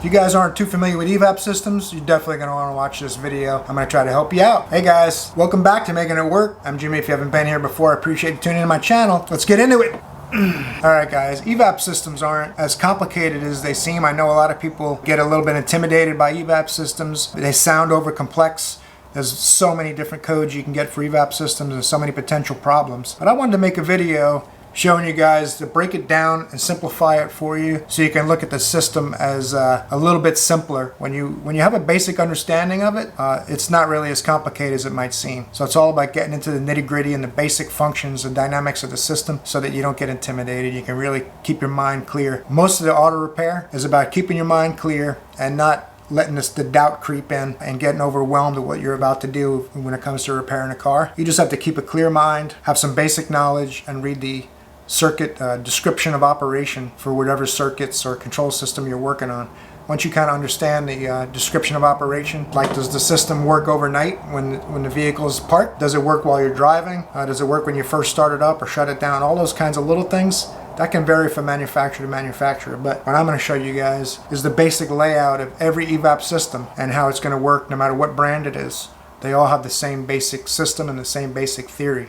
If you guys aren't too familiar with EVAP systems, you're definitely going to want to watch this video. I'm going to try to help you out. Hey guys, welcome back to Making It Work. I'm Jimmy. If you haven't been here before, I appreciate you tuning in to my channel. Let's get into it. Alright guys, EVAP systems aren't as complicated as they seem. I know a lot of people get a little bit intimidated by EVAP systems. They sound over complex. There's so many different codes you can get for EVAP systems and so many potential problems. But I wanted to make a video showing you guys to break it down and simplify it for you so you can look at the system as a little bit simpler. When you have a basic understanding of it, it's not really as complicated as it might seem. So it's all about getting into the nitty-gritty and the basic functions and dynamics of the system so that you don't get intimidated. You can really keep your mind clear. Most of the auto repair is about keeping your mind clear and not letting the doubt creep in and getting overwhelmed with what you're about to do when it comes to repairing a car. You just have to keep a clear mind, have some basic knowledge, and read the circuit description of operation for whatever circuits or control system you're working on. Once you kind of understand the description of operation, like does the system work overnight when the vehicle is parked? Does it work while you're driving? Does it work when you first start it up or shut it down? All those kinds of little things. That can vary from manufacturer to manufacturer, but what I'm going to show you guys is the basic layout of every EVAP system and how it's going to work no matter what brand it is. They all have the same basic system and the same basic theory,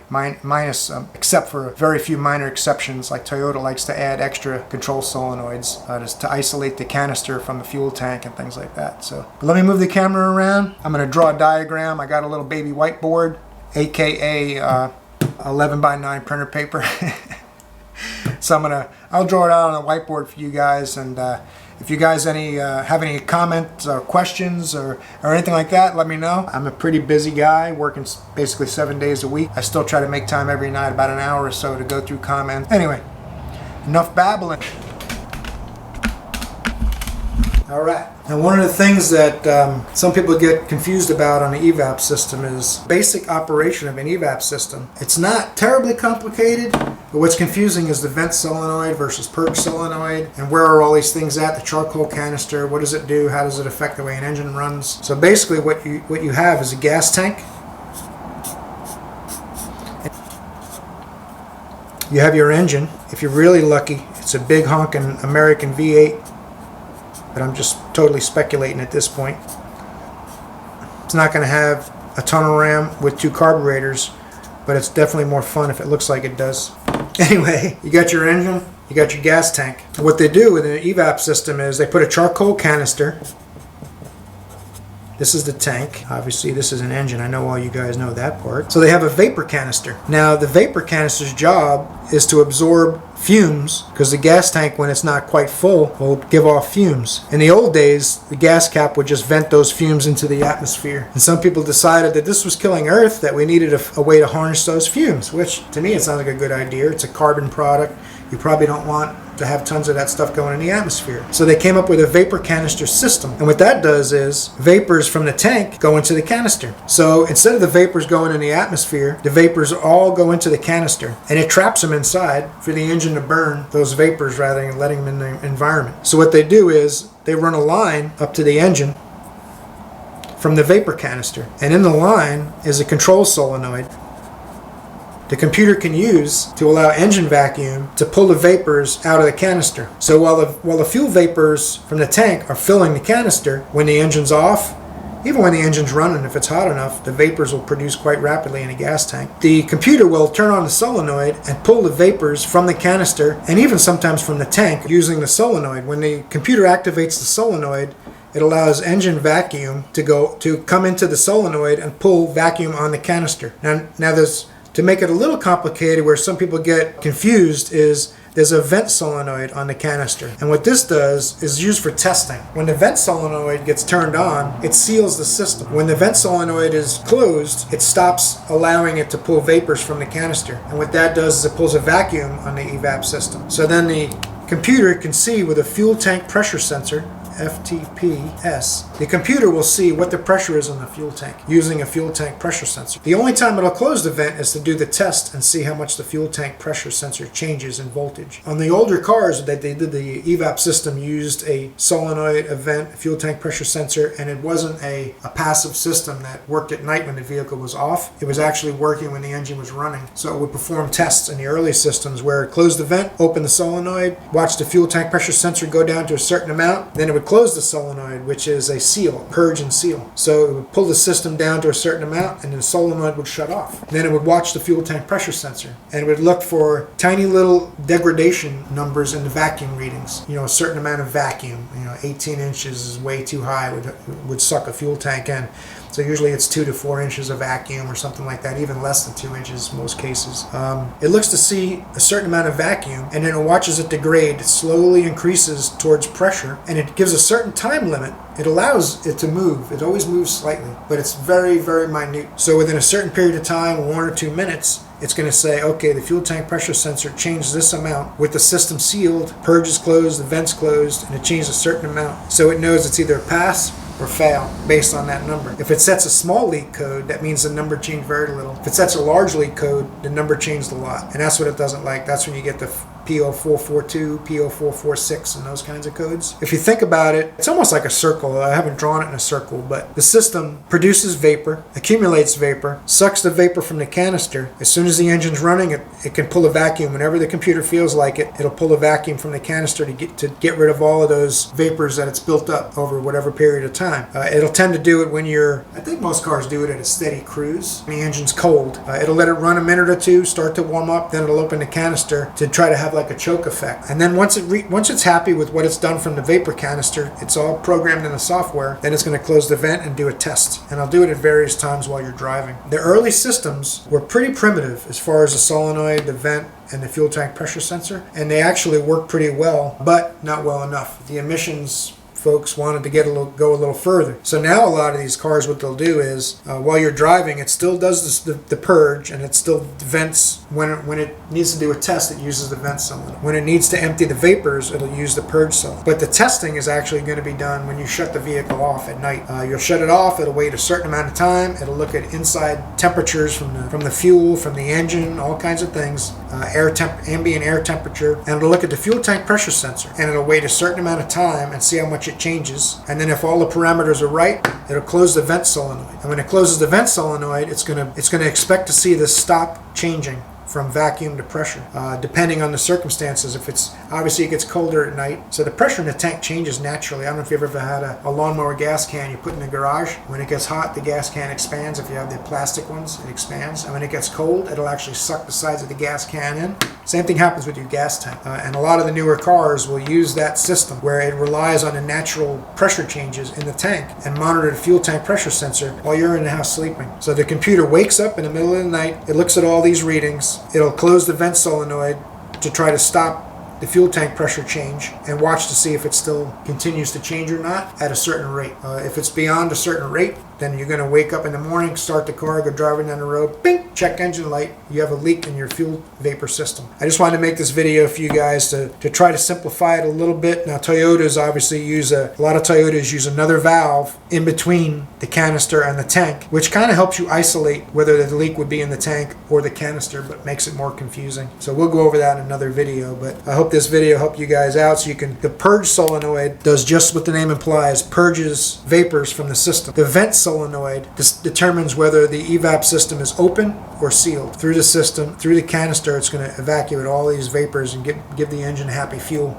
except for very few minor exceptions, like Toyota likes to add extra control solenoids just to isolate the canister from the fuel tank and things like that. So, but let me move the camera around. I'm going to draw a diagram. I got a little baby whiteboard, aka 11 by 9 printer paper. So I'll draw it out on a whiteboard for you guys, and if you guys have any comments or questions or anything like that, let me know. I'm a pretty busy guy, working basically 7 days a week. I still try to make time every night, about an hour or so, to go through comments. Anyway, enough babbling. All right. Now, one of the things that some people get confused about on the EVAP system is basic operation of an EVAP system. It's not terribly complicated, but what's confusing is the vent solenoid versus purge solenoid, and where are all these things at? The charcoal canister, what does it do? How does it affect the way an engine runs? So basically what you have is a gas tank. You have your engine. If you're really lucky, it's a big honking American V8. But I'm just totally speculating at this point. It's not going to have a tunnel ram with 2 carburetors, but it's definitely more fun if it looks like it does. Anyway, you got your engine, you got your gas tank. What they do with an EVAP system is they put a charcoal canister. This is the tank. Obviously, this is an engine. I know all you guys know that part. So they have a vapor canister. Now, the vapor canister's job is to absorb fumes, because the gas tank, when it's not quite full, will give off fumes. In the old days, the gas cap would just vent those fumes into the atmosphere. And some people decided that this was killing Earth, that we needed a way to harness those fumes, which to me it sounds like a good idea. It's a carbon product. You probably don't want to have tons of that stuff going in the atmosphere. So they came up with a vapor canister system. And what that does is vapors from the tank go into the canister. So instead of the vapors going in the atmosphere, the vapors all go into the canister, and it traps them inside for the engine to burn those vapors rather than letting them in the environment. So what they do is they run a line up to the engine from the vapor canister, and in the line is a control solenoid the computer can use to allow engine vacuum to pull the vapors out of the canister. So while the fuel vapors from the tank are filling the canister, when the engine's off, even when the engine's running, if it's hot enough, the vapors will produce quite rapidly in a gas tank. The computer will turn on the solenoid and pull the vapors from the canister, and even sometimes from the tank, using the solenoid. When the computer activates the solenoid, it allows engine vacuum to come into the solenoid and pull vacuum on the canister. Now to make it a little complicated, where some people get confused, is there's a vent solenoid on the canister. And what this does is used for testing. When the vent solenoid gets turned on, it seals the system. When the vent solenoid is closed, it stops allowing it to pull vapors from the canister. And what that does is it pulls a vacuum on the EVAP system. So then the computer can see with a fuel tank pressure sensor, FTPS, the computer will see what the pressure is on the fuel tank using a fuel tank pressure sensor. The only time it'll close the vent is to do the test and see how much the fuel tank pressure sensor changes in voltage. On the older cars that they did, the EVAP system used a solenoid, a vent, a fuel tank pressure sensor, and it wasn't a passive system that worked at night when the vehicle was off. It was actually working when the engine was running. So it would perform tests in the early systems where it closed the vent, opened the solenoid, watched the fuel tank pressure sensor go down to a certain amount, then it would would close the solenoid, which is a seal, purge and seal. So it would pull the system down to a certain amount, and the solenoid would shut off. Then it would watch the fuel tank pressure sensor, and it would look for tiny little degradation numbers in the vacuum readings. You know, a certain amount of vacuum, 18 inches is way too high, would suck a fuel tank in. So usually it's 2 to 4 inches of vacuum or something like that, even less than 2 inches in most cases. It looks to see a certain amount of vacuum, and then it watches it degrade. It slowly increases towards pressure, and it gives a certain time limit. It allows it to move. It always moves slightly, but it's very, very minute. So within a certain period of time, 1 or 2 minutes, it's going to say, okay, the fuel tank pressure sensor changed this amount with the system sealed, purge is closed, the vents closed, and it changed a certain amount. So it knows it's either a pass or fail based on that number. If it sets a small leak code, that means the number changed very little. If it sets a large leak code, the number changed a lot. And that's what it doesn't like. That's when you get the P0442, P0446, and those kinds of codes. If you think about it, it's almost like a circle. I haven't drawn it in a circle, but the system produces vapor, accumulates vapor, sucks the vapor from the canister. As soon as the engine's running, it can pull a vacuum. Whenever the computer feels like it, it'll pull a vacuum from the canister to get rid of all of those vapors that it's built up over whatever period of time. It'll tend to do it when I think most cars do it at a steady cruise. The engine's cold. It'll let it run a minute or two, start to warm up, then it'll open the canister to try to have like a choke effect. And then once it's happy with what it's done from the vapor canister, it's all programmed in the software, then it's going to close the vent and do a test. And I'll do it at various times while you're driving. The early systems were pretty primitive as far as the solenoid, the vent, and the fuel tank pressure sensor, and they actually work pretty well, but not well enough. The emissions folks wanted to go a little further. So now a lot of these cars, what they'll do is while you're driving, it still does the purge, and it still vents. When it needs to do a test, it uses the vent solenoid. When it needs to empty the vapors, it'll use the purge solenoid. But the testing is actually going to be done when you shut the vehicle off at night. You'll shut it off, it'll wait a certain amount of time, it'll look at inside temperatures from the fuel, from the engine, all kinds of things, ambient air temperature, and it'll look at the fuel tank pressure sensor, and it'll wait a certain amount of time and see how much it changes, and then if all the parameters are right, it'll close the vent solenoid. And when it closes the vent solenoid, it's gonna expect to see this stop changing from vacuum to pressure, depending on the circumstances. If it's obviously it gets colder at night, so the pressure in the tank changes naturally. I don't know if you've ever had a lawnmower gas can you put in the garage. When it gets hot, the gas can expands. If you have the plastic ones, it expands, and when it gets cold, it'll actually suck the sides of the gas can in. Same thing happens with your gas tank, and a lot of the newer cars will use that system where it relies on the natural pressure changes in the tank and monitor the fuel tank pressure sensor while you're in the house sleeping. So the computer wakes up in the middle of the night, it looks at all these readings, it'll close the vent solenoid to try to stop the fuel tank pressure change and watch to see if it still continues to change or not at a certain rate. If it's beyond a certain rate, then you're going to wake up in the morning, start the car, go driving down the road, bing, check engine light, you have a leak in your fuel vapor system. I just wanted to make this video for you guys to try to simplify it a little bit. Now Toyotas obviously a lot of Toyotas use another valve in between the canister and the tank, which kind of helps you isolate whether the leak would be in the tank or the canister, but makes it more confusing. So we'll go over that in another video, but I hope this video helped you guys out. So the purge solenoid does just what the name implies, purges vapors from the system. The vent solenoid determines whether the EVAP system is open or sealed. Through the system, through the canister, it's going to evacuate all these vapors and give the engine happy fuel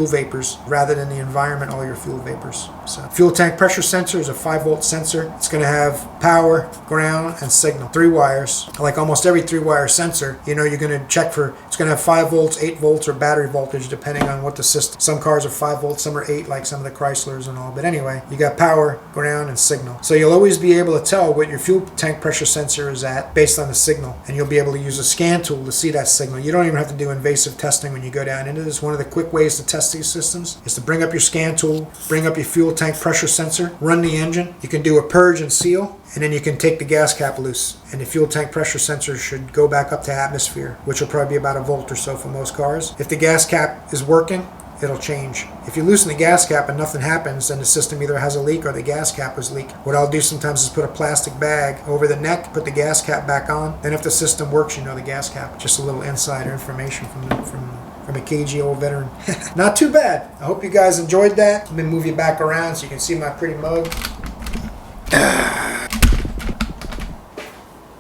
vapors rather than the environment all your fuel vapors. So fuel tank pressure sensor is a 5-volt sensor. It's going to have power, ground, and signal. 3 wires. Like almost every 3-wire sensor, you're going to check for, it's going to have 5 volts, 8 volts, or battery voltage depending on what the system. Some cars are 5 volts, some are 8, like some of the Chryslers and all. But anyway, you got power, ground, and signal. So you'll always be able to tell what your fuel tank pressure sensor is at based on the signal, and you'll be able to use a scan tool to see that signal. You don't even have to do invasive testing when you go down into this. One of the quick ways to test these systems is to bring up your scan tool, bring up your fuel tank pressure sensor, run the engine. You can do a purge and seal, and then you can take the gas cap loose, and the fuel tank pressure sensor should go back up to atmosphere, which will probably be about a volt or so for most cars. If the gas cap is working, it'll change. If you loosen the gas cap and nothing happens, then the system either has a leak or the gas cap was leaked. What I'll do sometimes is put a plastic bag over the neck, put the gas cap back on. Then if the system works, you know the gas cap. Just a little insider information from a cagey old veteran. Not too bad. I hope you guys enjoyed that. Let me move you back around so you can see my pretty mug.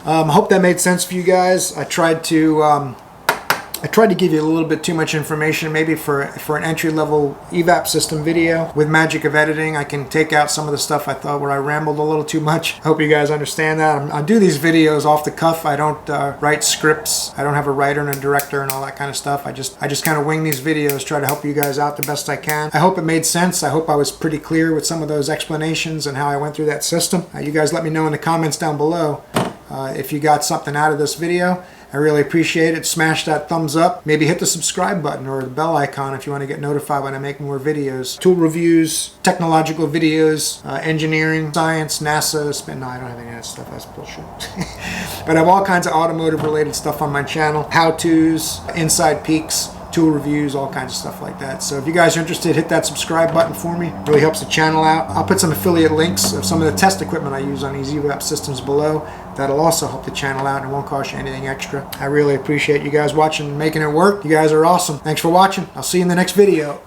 I hope that made sense for you guys. I tried to I tried to give you a little bit too much information, maybe for an entry-level EVAP system video. With magic of editing, I can take out some of the stuff I thought where I rambled a little too much. I hope you guys understand that. I do these videos off the cuff. I don't write scripts. I don't have a writer and a director and all that kind of stuff. I just kind of wing these videos, try to help you guys out the best I can. I hope it made sense. I hope I was pretty clear with some of those explanations and how I went through that system. You guys let me know in the comments down below if you got something out of this video. I really appreciate it. Smash that thumbs up. Maybe hit the subscribe button or the bell icon if you want to get notified when I make more videos. Tool reviews, technological videos, engineering, science, NASA, no, I don't have any of that stuff. That's bullshit. But I have all kinds of automotive related stuff on my channel. How-tos, inside peeks, tool reviews, all kinds of stuff like that. So if you guys are interested, hit that subscribe button for me. It really helps the channel out. I'll put some affiliate links of some of the test equipment I use on these EVAP systems below. That'll also help the channel out and it won't cost you anything extra. I really appreciate you guys watching and making it work. You guys are awesome. Thanks for watching. I'll see you in the next video.